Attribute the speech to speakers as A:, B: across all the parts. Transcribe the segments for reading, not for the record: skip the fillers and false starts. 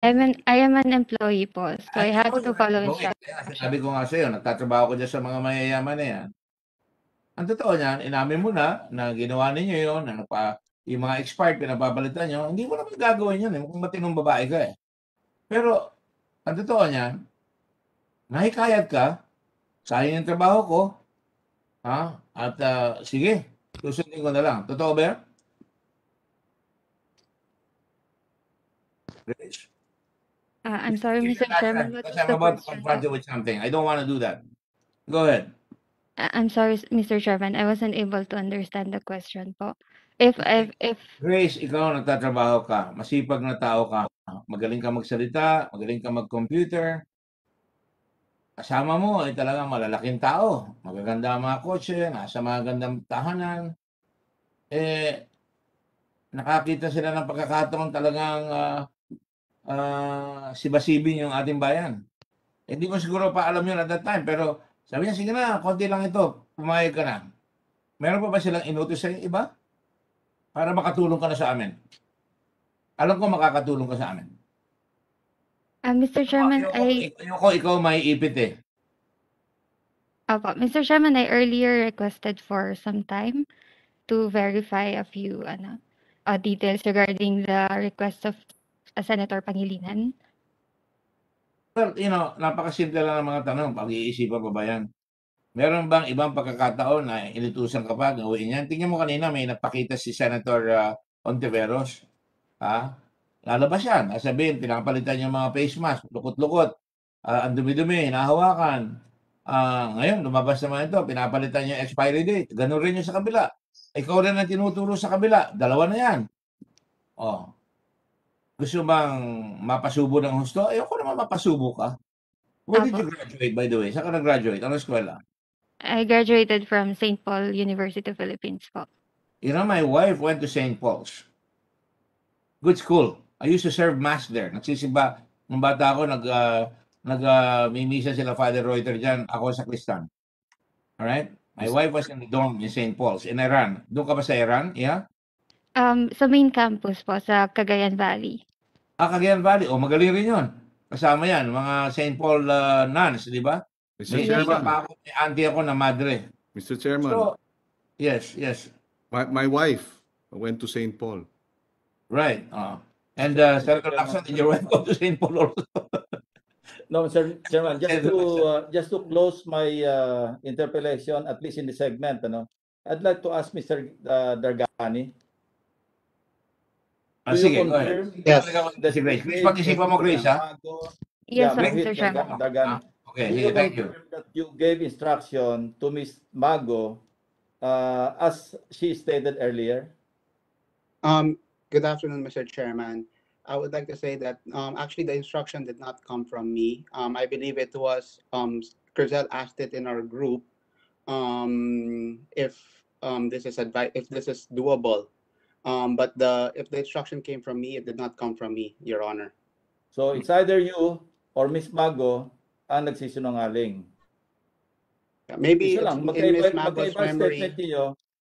A: I am an employee po, so I have to follow
B: Sabi
A: instructions.
B: ko nga sa'yo, nagtatrabaho ko dyan sa mga mayayaman na yan. Ang totoo niyan, inamin mo na ginawa ninyo yun, yung mga expired, pinapapalitan nyo, hindi mo naman gagawin yun. Mukhang matinong babae ka eh. Pero, ang totoo niyan, nahikayat ka, sayang yung trabaho ko, ha? At sige, susundin ko na lang. Totoo ba yan? Rich?
A: I'm sorry, Mr. Chairman, what
B: Because
A: was
B: I'm
A: the
B: about to
A: question
B: confront
A: po?
B: you with something. I don't want to do that. Go ahead.
A: I'm sorry, Mr. Chairman, I wasn't able to understand the question po. If
B: Grace, ikaw nagtatrabaho ka, masipag na tao ka, magaling ka magsalita, magaling ka mag-computer, kasama mo ay talagang malalaking tao, magaganda ang mga kotse, nasa mga gandang tahanan, eh, nakakita sila ng pagkakataon talagang sibasibin yung ating bayan. Hindi ko siguro pa alam yun at that time, pero sabi niya, sige na, konti lang ito, pumayag ka na. Meron pa ba silang inutos sa iba? Para makatulong ka na sa amin. Alam ko makakatulong ka sa amin.
A: Mr. Chairman,
B: Ayoko ikaw maiipit eh.
A: Mr. Chairman, I earlier requested for some time to verify a few details regarding the request of Senator Pangilinan.
B: Well, napakasimple lang ng mga tanong. Pag-iisipan pa ba yan? Meron bang ibang pagkakataon na inutusan ka pa gawin yan? Tingnan mo kanina, may napakita si Senator Ontiveros. Ha? Lalabas yan. Sabihin, pinapalitan yung mga face mask, lukot-lukot. Ang dumi-dumi, hinahawakan. Ngayon, lumabas naman ito, pinapalitan yung expiry date. Ganun rin yung sa kabila. Ikaw rin ang tinuturo sa kabila. Dalawa na yan. Oh. Gusto bang mapasubo ng husto? Ayoko naman mapasubo ka. Where did you graduate, by the way? Saan ka nag-graduate? Anong eskwela?
A: I graduated from St. Paul University, Philippines po.
B: My wife went to St. Paul's. Good school. I used to serve mass there. Nagsisimba. Nung bata ako, mimisa sila Father Reuter dyan. Ako sa Kristan. Alright? My wife was in the dorm in St. Paul's in Iran. Doon ka ba sa Iran? Yeah?
A: Sa main campus po, sa Cagayan Valley.
B: Cagayan Valley. Magaling rin yun. Kasama yan. Mga St. Paul nuns, di ba?
C: Mr. Chairman.
B: May auntie ako na madre.
C: Mr. Chairman.
B: So, yes.
C: My wife went to St. Paul.
B: Right. And Senator Lacson, did your wife go to St. Paul also?
D: No, Mr. Chairman, just to close my interpellation, at least in the segment, I'd like to ask Mr. Dargani.
B: Sige, go ahead.
D: Yes.
B: Please pag-isipan mo, Grace, ha?
A: Yes, Mr. Chairman.
D: Dargani.
B: Okay, thank you.
D: That you gave instruction to Ms. Mago, as she stated earlier.
E: Good afternoon, Mr. Chairman. I would like to say that actually the instruction did not come from me. I believe it was Krizle asked it in our group if this is doable. But if the instruction came from me, it did not come from me, Your Honor.
D: So it's either you or Ms. Mago ang nagsisinungaling.
E: Maybe
D: Isa lang,
E: in Ms. Mago's memory.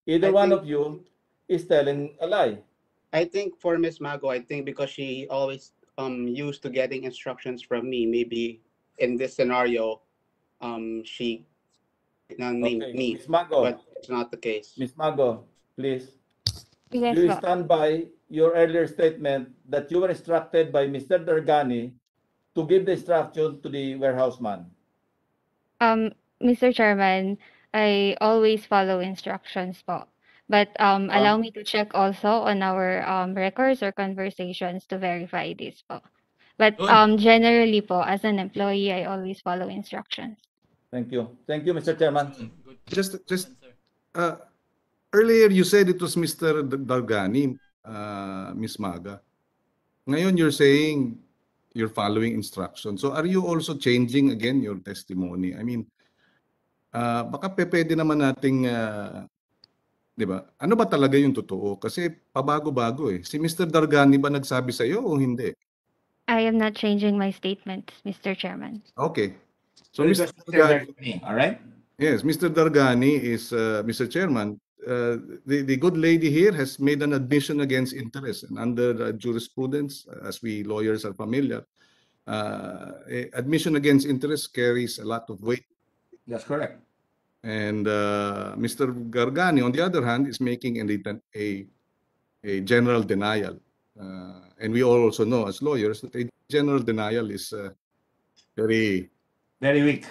D: Either one of you is telling a lie.
E: I think for Ms. Mago, because she always used to getting instructions from me, maybe in this scenario, she named me,
D: Ms. Mago,
E: but it's not the case.
D: Ms. Mago, please.
A: Yes,
D: Do you stand by your earlier statement that you were instructed by Mr. Dargani to give the instruction to the warehouseman?
A: Mr. Chairman, I always follow instructions po. But allow me to check also on our records or conversations to verify this po. But generally po, as an employee, I always follow instructions.
D: Thank you. Thank you, Mr. Chairman.
C: Just earlier you said it was Mr. Dargani, Ms. Maga. Ngayon you're saying you're following instructions. So are you also changing again your testimony? I mean, baka pwede naman nating di ba? Ano ba talaga yung totoo? Kasi pabago-bago eh. Si Mr. Dargani ba nagsabi sa iyo o hindi?
A: I am not changing my statements, Mr. Chairman.
C: Okay.
B: So Mr. Dargani, all right?
C: Yes, Mr. Dargani is, Mr. Chairman, the good lady here has made an admission against interest, and under jurisprudence, as we lawyers are familiar, admission against interest carries a lot of weight.
B: That's correct.
C: And Mr. Gargani, on the other hand, is making a general denial. And we all also know as lawyers that a general denial is very,
B: Very weak.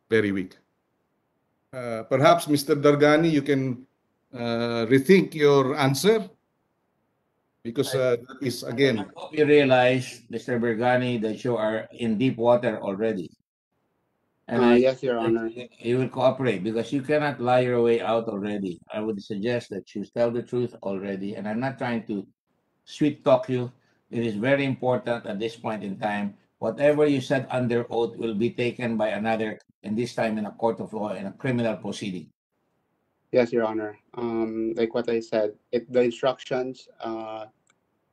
C: very weak. Perhaps, Mr. Dargani, you can rethink your answer, because that is,
B: I
C: again,
B: hope you realize, Mr. Bergani, that you are in deep water already. And I
E: Yes, Your Honor.
B: you will cooperate because you cannot lie your way out already. I would suggest that you tell the truth already. And I'm not trying to sweet talk you. It is very important at this point in time. Whatever you said under oath will be taken by another, and this time in a court of law, in a criminal proceeding.
E: Yes, Your Honor. Like what I said, the instructions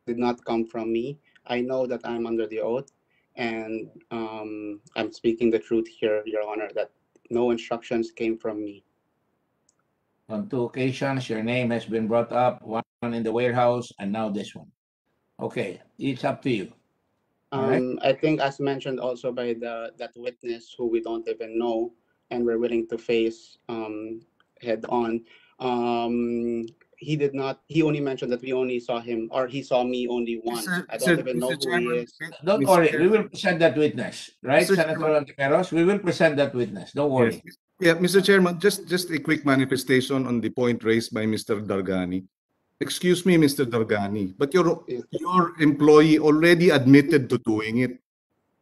E: did not come from me. I know that I'm under the oath, and I'm speaking the truth here, Your Honor, that no instructions came from me.
B: On 2 occasions, your name has been brought up, one in the warehouse, and now this one. Okay, it's up to you. All right.
E: I think, as mentioned also by that witness who we don't even know, and we're willing to face head on. He did not. He only mentioned that we only saw him, or he saw me only once. I don't even know who he is.
B: Don't worry, we will present that witness, right,
C: Mr.
B: Senator
C: Chairman.
B: Ontiveros? We will present that witness. Don't worry.
C: Yes. Yeah, Mr. Chairman, just a quick manifestation on the point raised by Mr. Dargani. Excuse me, Mr. Dargani, but your employee already admitted to doing it,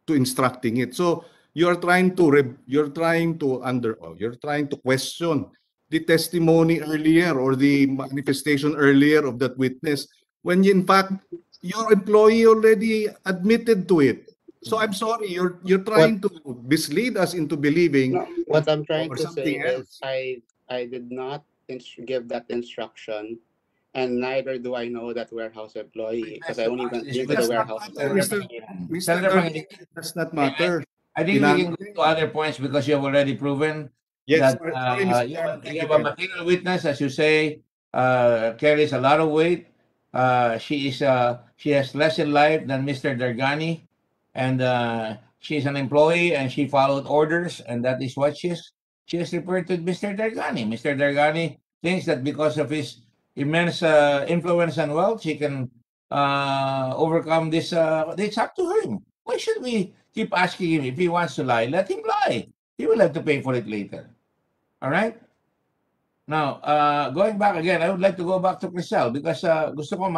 C: to instructing it. So you're trying to question the testimony earlier or the manifestation earlier of that witness, when in fact your employee already admitted to it. So I'm sorry, you're trying to mislead us into believing.
E: No, what I'm trying
C: or
E: to say
C: something
E: is
C: else.
E: I did not give that instruction, and neither do I know that warehouse employee, because I only went into the
C: That's not
E: warehouse.
C: matter, Mr.
B: Senator
C: Dargani, does not matter.
B: I think we can go to other points because you have already proven
C: Yes,
B: that
C: sorry, Mr.
B: you
C: Chairman,
B: have,
C: thank
B: you
C: you
B: have a
C: very much.
B: material witness, as you say, carries a lot of weight. She has less in life than Mr. Dargani, and she's an employee and she followed orders, and that is what she has referred to Mr. Dargani. Mr. Dargani thinks that because of his immense influence and wealth, she can overcome this. It's up to him. Why should we keep asking him if he wants to lie? Let him lie. He will have to pay for it later. All right? Now, going back again, I would like to go back to Krizle because gusto ko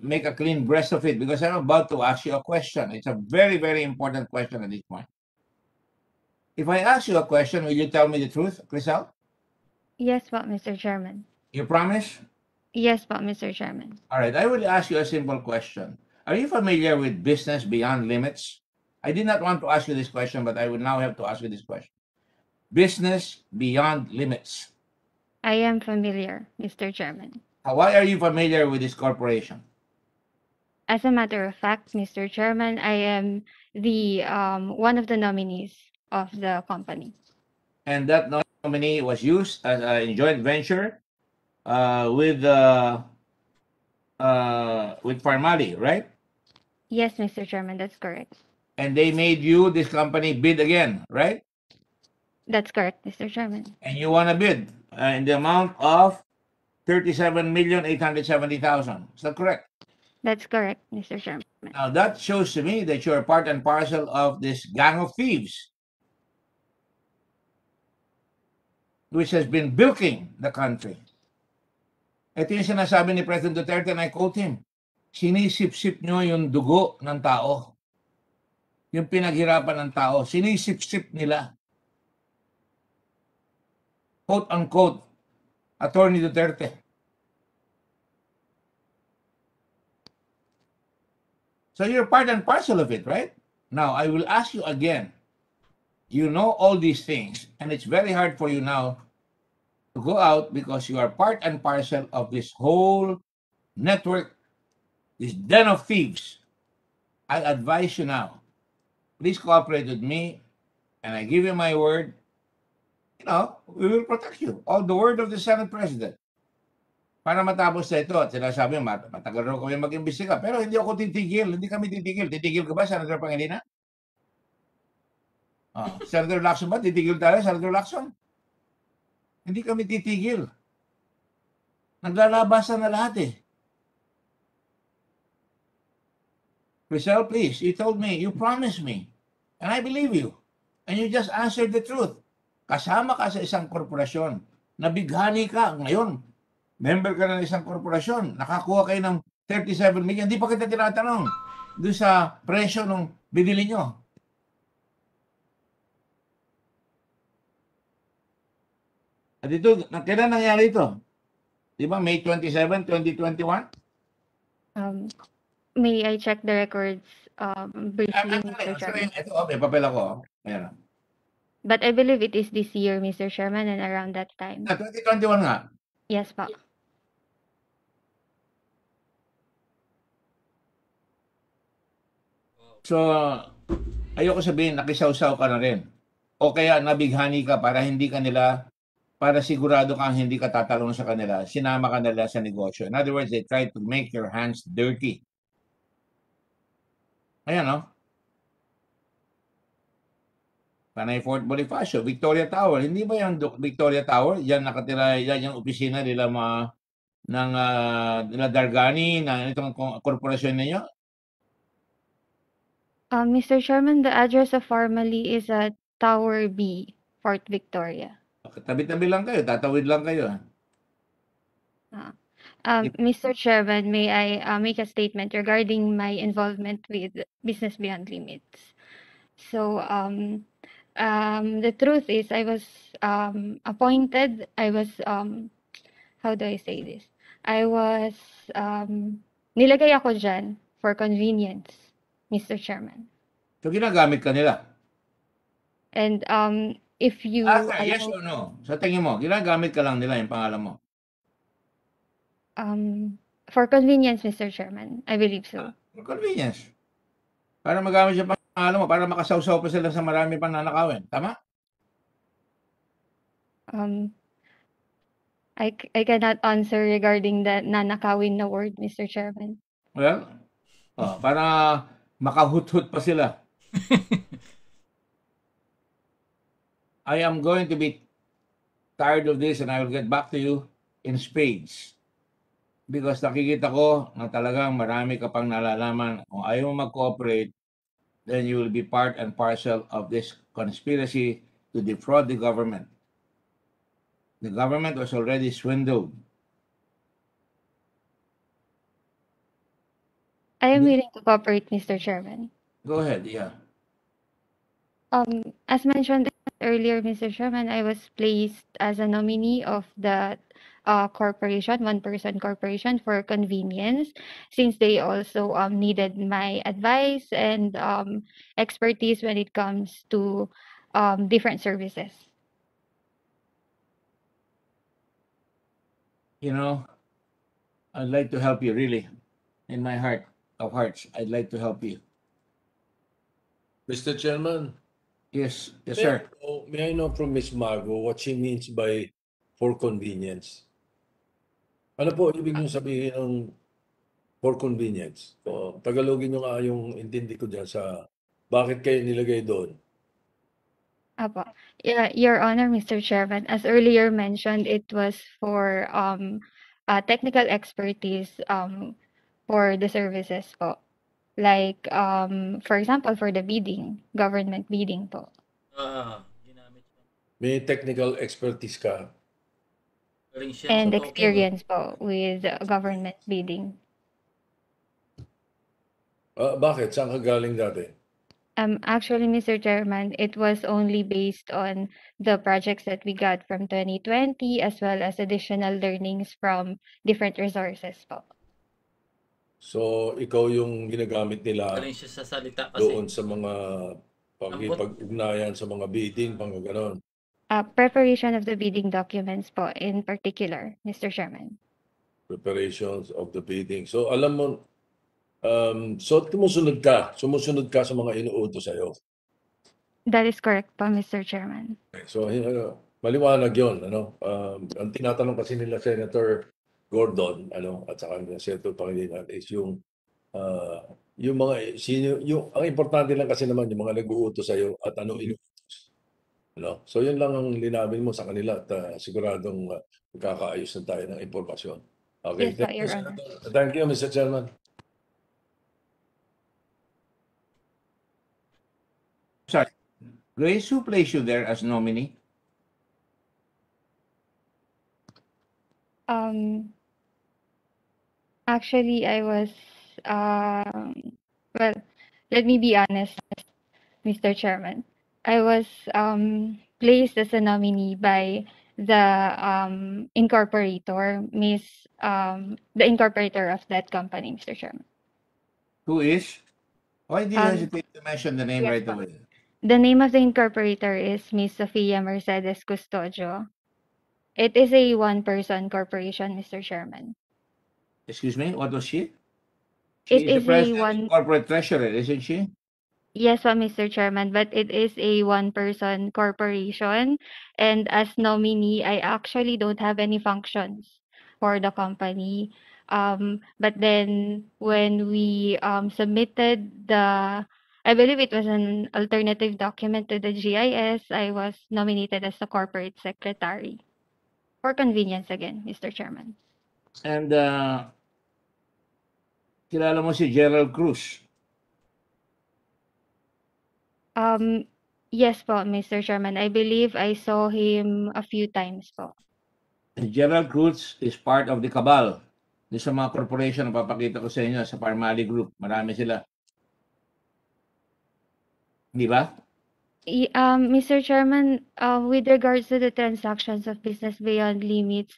B: make a clean breast of it because I'm about to ask you a question. It's a very, very important question at this point. If I ask you a question, will you tell me the truth, Krizle?
A: Yes po, Mr. Chairman.
B: You promise?
A: Yes po, Mr. Chairman.
B: All right, I will ask you a simple question. Are you familiar with business beyond limits? I did not want to ask you this question, but I will now have to ask you this question. Business beyond limits.
A: I am familiar, Mr. Chairman.
B: Why are you familiar with this corporation?
A: As a matter of fact, Mr. Chairman, I am the one of the nominees of the company.
B: And that nominee was used as a joint venture with Farmali, right?
A: Yes, Mr. Chairman, that's correct.
B: And they made you, this company, bid again, right?
A: That's correct, Mr. Chairman.
B: And you won a bid in the amount of 37,870,000. Is that correct?
A: That's correct, Mr. Chairman.
B: Now that shows to me that you're part and parcel of this gang of thieves, which has been bilking the country. Ito yung sinasabi ni President Duterte, and I quote him, sinisip-sip nyo yung dugo ng tao. Yung pinaghirapan ng tao, sinisip-sip nila. Quote unquote, Attorney Duterte. So you're part and parcel of it, right? Now, I will ask you again. You know all these things, and it's very hard for you now to go out because you are part and parcel of this whole network, this den of thieves. I advise you now, please cooperate with me, and I give you my word. we will protect you. All the word of the Senate President. Para matapos na ito, at sinasabi, matagal rin kami mag-imbestiga, pero hindi ako titigil, hindi kami titigil. Titigil ka ba, Senator Pangilinan? Senator Lacson ba? Titigil tayo, Senator Lacson? Hindi kami titigil. Naglalabasan na lahat eh. Krizle, please, you told me, you promised me, and I believe you. And you just answered the truth. Kasama ka sa isang korporasyon, nabighani ka ngayon. Member ka ng isang korporasyon, nakakuha kayo ng 37 million, hindi pa kita tinatanong doon sa presyo ng binili nyo. At ito, kailan nangyari ito? Di ba, May 27, 2021?
A: May I check the records briefly, Mr. Chairman?
B: Ito, may papel ako. Ayan.
A: But I believe it is this year, Mr. Chairman, and around that time.
B: 2021 nga.
A: Yes, pa.
B: So, ayoko sabihin, nakisawsaw ka na rin. O kaya nabighani ka para hindi ka nila, para sigurado kang hindi ka tatalon sa kanila, sinama ka nila sa negosyo. In other words, they try to make your hands dirty. Ayan, no? Panay Fort Bonifacio, Victoria Tower. Hindi ba yung Victoria Tower? Yan nakatira, yan yung opisina nila nila Dargani, ng itong korporasyon ninyo?
A: Mr. Chairman, the address of Formally is at Tower B, Fort Victoria.
B: Tabi-tabi lang kayo, tatawid lang kayo.
A: Mr. Chairman, may I make a statement regarding my involvement with Business Beyond Limits? So, the truth is, I was appointed. I was how do I say this? I was nilagay ako dyan for convenience, Mr. Chairman.
B: So ginagamit ka nila?
A: And if you
B: yes or no? Sa tingin mo, ginagamit ka lang nila yung pangalan mo?
A: For convenience, Mr. Chairman, I believe so.
B: For convenience. Para magamit yung pangalan mo, para makasawsaw pa sila sa marami pang nanakawin. Tama?
A: I cannot answer regarding the nanakawin na word, Mr. Chairman.
B: Well, para makahuthut pa sila. I am going to be tired of this and I will get back to you in spades. Because nakikita ko na talagang marami ka pang nalalaman. Kung ayaw mo mag-cooperate, then you will be part and parcel of this conspiracy to defraud the government. The government was already swindled.
A: I am willing to cooperate, Mr. Chairman.
B: Go ahead, yeah.
A: As mentioned earlier, Mr. Chairman, I was placed as a nominee of the corporation, one-person corporation, for convenience, since they also needed my advice and expertise when it comes to different services.
B: You know, I'd like to help you, really. In my heart of hearts, I'd like to help you.
F: Mr. Chairman,
B: Yes, yes, sir.
F: may I know from Ms. Mago what she means by for convenience? Ano po ibig nyo sabihin ng for convenience? Tagalogin nyo nga yung intindi ko dyan sa bakit kayo nilagay doon.
A: Apo. Yeah, Your Honor, Mr. Chairman, as earlier mentioned, it was for technical expertise for the services po. Like, for example, for the bidding, government bidding po.
F: May technical expertise ka.
A: And experience po with government bidding.
F: Bakit? Saan ka galing dati?
A: Actually, Mr. Chairman, it was only based on the projects that we got from 2020 as well as additional learnings from different resources po.
F: So, ikaw yung ginagamit nila
G: Galing siya sa salita kasi.
F: doon sa mga pag-ugnayan sa mga bidding, pang gano'n.
A: Preparation of the bidding documents po in particular, Mr. Chairman.
F: Preparations of the bidding. So, alam mo, so sumusunod ka sa mga inuutos sa'yo.
A: That is correct po, Mr. Chairman.
F: So, Maliwanag yun, ang tinatanong kasi nila Senator Gordon, at saka ni Senator Pangilinan is yung mga, ang importante lang kasi naman yung mga nag-uutos sa'yo at ano inuutos. So yun lang ang linawin mo sa kanila at siguradong magkakaayos na tayo ng impormasyon. Okay,
A: Yes po,
F: thank you,
A: Your Honor.
F: Senator. Thank you, Mr. Chairman.
B: Sorry. Grace, who placed you there as nominee?
A: Actually, I was, well, let me be honest, Mr. Chairman. I was placed as a nominee by the incorporator, the incorporator of that company, Mr. Chairman.
B: Who is? Why do you
A: Um,
B: hesitate to mention the name
A: yes
B: right
A: po.
B: away?
A: The name of the incorporator is Miss Sofia Mercedes Custodio. It is a one-person corporation, Mr. Chairman.
B: Excuse me, what was she? She
A: It
B: is the
A: is a
B: president and
A: one,
B: corporate treasurer, isn't she?
A: yes po, Mr. Chairman, but it is a one-person corporation. And as nominee, I actually don't have any functions for the company. But then when we submitted I believe it was an alternative document to the GIS, I was nominated as the corporate secretary. For convenience again, Mr. Chairman.
B: And kilala mo si Gerald Cruz.
A: Yes po, Mr. Chairman. I believe I saw him a few times po.
B: Gerald Cruz is part of the cabal. Doon sa mga corporation na papakita ko sa inyo sa Parmali Group. Marami sila. Di ba?
A: Mr. Chairman, with regards to the transactions of Business Beyond Limits,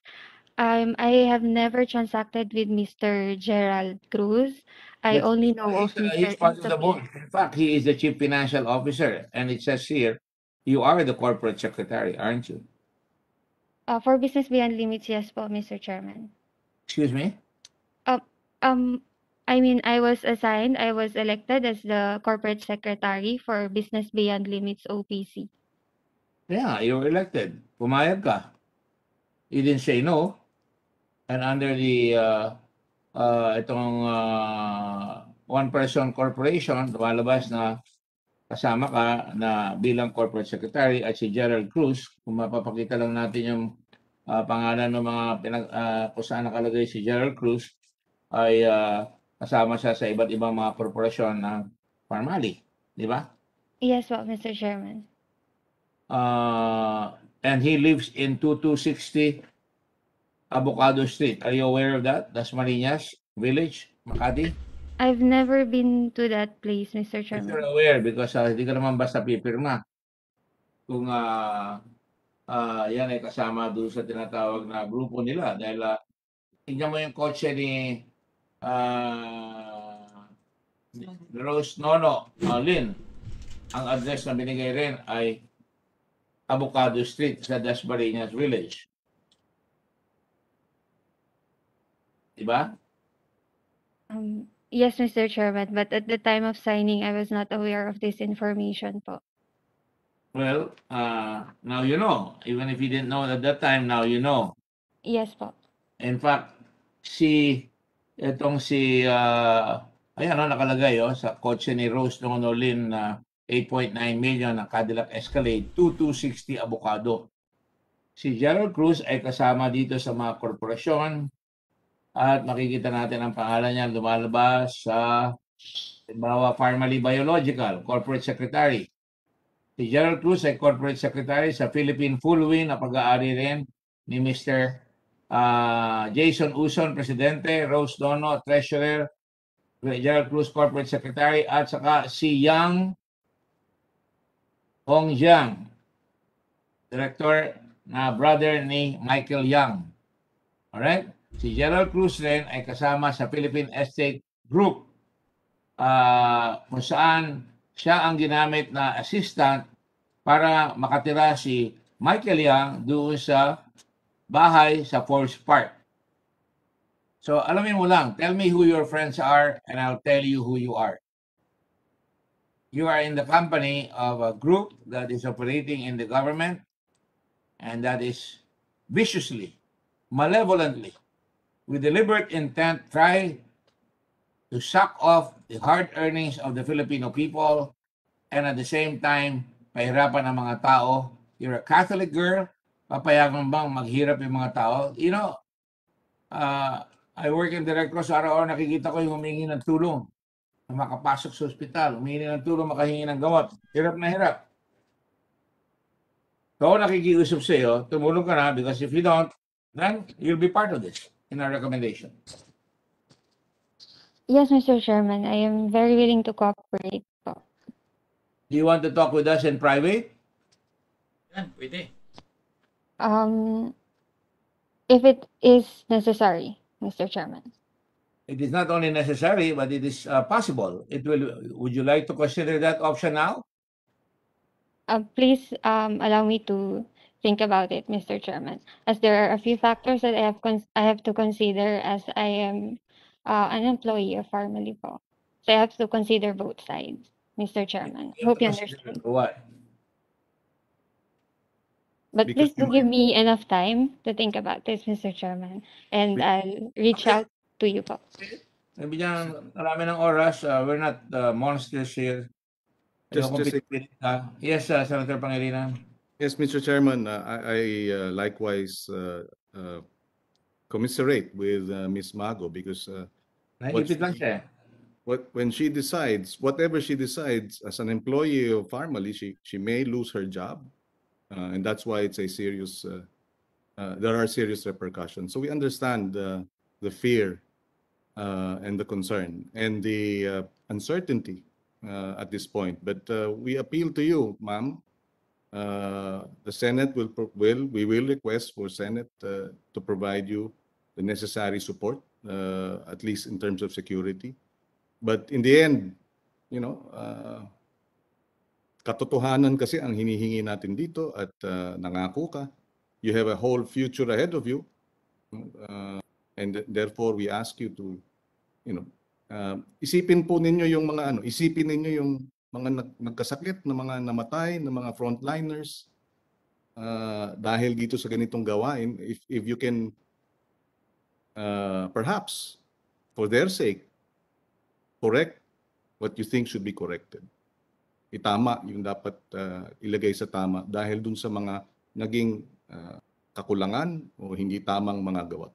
A: I have never transacted with Mr. Gerald Cruz. I
B: That's,
A: only know of
B: he's
A: Mr.
B: part of the board.
A: Sofia.
B: In fact, he is the chief financial officer. And it says here, you are the corporate secretary, aren't you?
A: For Business Beyond Limits, yes po, Mr. Chairman.
B: Excuse me?
A: Um, um, I was elected as the corporate secretary for Business Beyond Limits OPC.
B: Yeah, you were elected. Pumayag ka. You didn't say no. And under the itong one-person corporation, lumalabas na kasama ka na bilang corporate secretary at si Gerald Cruz. Kung mapapakita lang natin yung pangalan ng mga kung saan nakalagay si Gerald Cruz ay kasama siya sa iba't ibang mga korporasyon ng Parmali. Di ba?
A: Yes po, Mr. Chairman.
B: And he lives in 2260 Avocado Street. Are you aware of that? That's Marinas Village, Makati.
A: I've never been to that place, Mr.
B: If you're
A: Chairman.
B: aware, because hindi ka naman basta pipirma. Kung yan ay kasama doon sa tinatawag na grupo nila. Dahil tingnan mo yung kotse ni Rose Nono Lynn. Ang address na binigay rin ay Avocado Street sa Dasmariñas Village. Diba?
A: Yes, Mr. Chairman, but at the time of signing, I was not aware of this information po.
B: Well, now you know. Even if you didn't know at that time, now you know.
A: Yes po.
B: In fact, itong si, ayan nakalagay sa kotse ni Rose Nonolin na 8.9 million na Cadillac Escalade, 2260 Avocado. Si Gerald Cruz ay kasama dito sa mga korporasyon at makikita natin ang pangalan niya lumalabas sa halimbawa Parmali Biological, Corporate Secretary. Si Gerald Cruz ay Corporate Secretary sa Philippine Fullwin na pag-aari rin ni Mr. Jason Uson, Presidente, Rose Dono, Treasurer, Gerald Cruz, Corporate Secretary, at saka si Siyang Hongjiang, Director na brother ni Michael Yang. Alright? Si Gerald Cruz rin ay kasama sa Philippine Estate Group kung saan siya ang ginamit na assistant para makatira si Michael Yang doon sa bahay sa Forest Park. So, alamin mo lang, tell me who your friends are and I'll tell you who you are. You are in the company of a group that is operating in the government and that is viciously, malevolently, with deliberate intent, try to suck off the hard earnings of the Filipino people and at the same time, pahirapan ang mga tao. You're a Catholic girl, papayagan bang maghirap yung mga tao? You know, I work in the Red Cross, araw-araw nakikita ko yung humingi ng tulong na makapasok sa ospital, humingi ng tulong, makahingi ng gamot. Hirap na hirap. So, nakikiusap sa iyo, tumulong ka na because if you don't, then you'll be part of this in our recommendation.
A: Yes, Mr. Chairman, I am very willing to cooperate po.
B: Do you want to talk with us in private?
D: Yan, pwede.
A: If it is necessary, Mr. Chairman.
B: It is not only necessary, but it is possible. Would you like to consider that option now?
A: Please allow me to think about it, Mr. Chairman, as there are a few factors that I have to consider as I am an employee of Farmally po. So I have to consider both sides, Mr. Chairman. Hope you understand.
B: What?
A: But
C: Because
A: please do give me enough time to think about this, Mr. Chairman, and I'll reach out to you po.
B: Nabigyan marami ng oras. We're not monsters here.
C: Just
B: Yes, Senator Pangilinan.
C: yes, Mr. Chairman, I likewise commiserate with Ms. Mago because
B: Naipit lang siya.
C: when she decides, whatever she decides as an employee of Farmally, she may lose her job, and that's why it's a serious. There are serious repercussions. So we understand the fear and the concern and the uncertainty at this point. But we appeal to you, ma'am. The Senate we will request for Senate to provide you the necessary support, at least in terms of security. But in the end, you know, katotohanan kasi ang hinihingi natin dito at nangako ka. You have a whole future ahead of you, and therefore we ask you to, you know, isipin po ninyo yung mga isipin ninyo yung mga nagkasakit na mga namatay na mga frontliners dahil dito sa ganitong gawain. If you can perhaps for their sake correct what you think should be corrected. Itama yung dapat ilagay sa tama dahil dun sa mga naging kakulangan o hindi tamang mga gawa.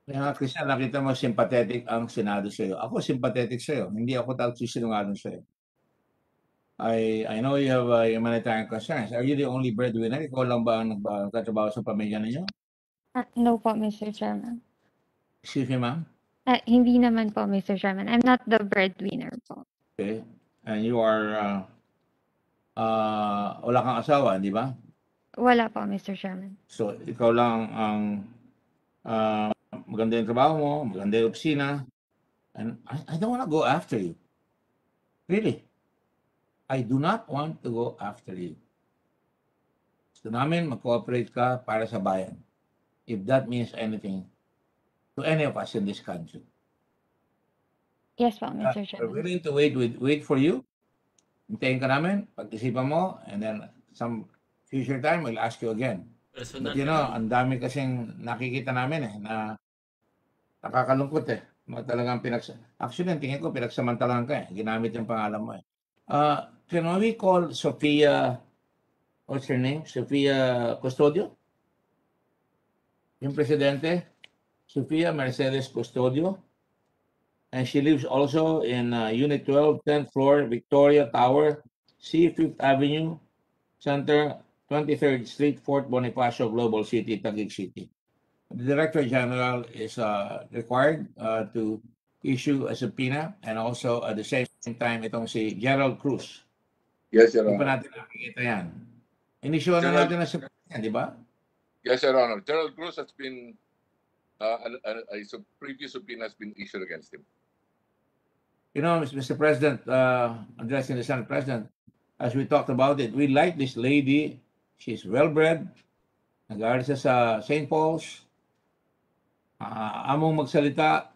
B: Kaya Krizle, nakita mo sympathetic ang Senado sa iyo. Ako sympathetic sa iyo. Hindi ako sinungaling sa iyo. I know you have humanitarian concerns. Are you the only breadwinner? Ikaw lang ba ang nagtatrabaho sa pamilya ninyo?
A: No po, Mr. Chairman.
B: Excuse me, ma'am?
A: Hindi naman po, Mr. Chairman. I'm not the breadwinner po.
B: Okay. And you are wala kang asawa, di ba?
A: Wala po, Mr. Chairman.
B: So, ikaw lang ang maganda yung trabaho mo, maganda yung opisina. And I don't want to go after you. Really. I do not want to go after you. Gusto namin mag-cooperate ka para sa bayan. If that means anything to any of us in this country.
A: Yes po, Mr.
B: We're
A: Chairman.
B: willing to wait for you. Hintayin ka namin, pag-isipan mo, and then some future time, we'll ask you again. But you know, ang dami kasing nakikita namin na nakakalungkot Talagang actually, ang tingin ko, pinagsamantalahan ka Ginamit yung pangalan mo Can we call Sofia, what's her name? Sofia Custodio? Yung presidente, Sofia Mercedes Custodio. And she lives also in Unit 12, 10th floor, Victoria Tower, C, 5th Avenue, Center, 23rd Street, Fort Bonifacio, Global City, Taguig City. The Director General is required to issue a subpoena and also at the same time itong si Gerald Cruz.
G: Yes, Your
B: Hindi pa
G: Honor.
B: natin nakikita yan. Inisyu na natin na subpoena, di ba?
G: Yes, Your Honor. Gerald Cruz has been, previous subpoena has been issued against him.
B: You know, Mr. President, addressing the Senate President, as we talked about it, we like this lady. She's well-bred. Nag-aaral siya sa St. Paul's. Among magsalita,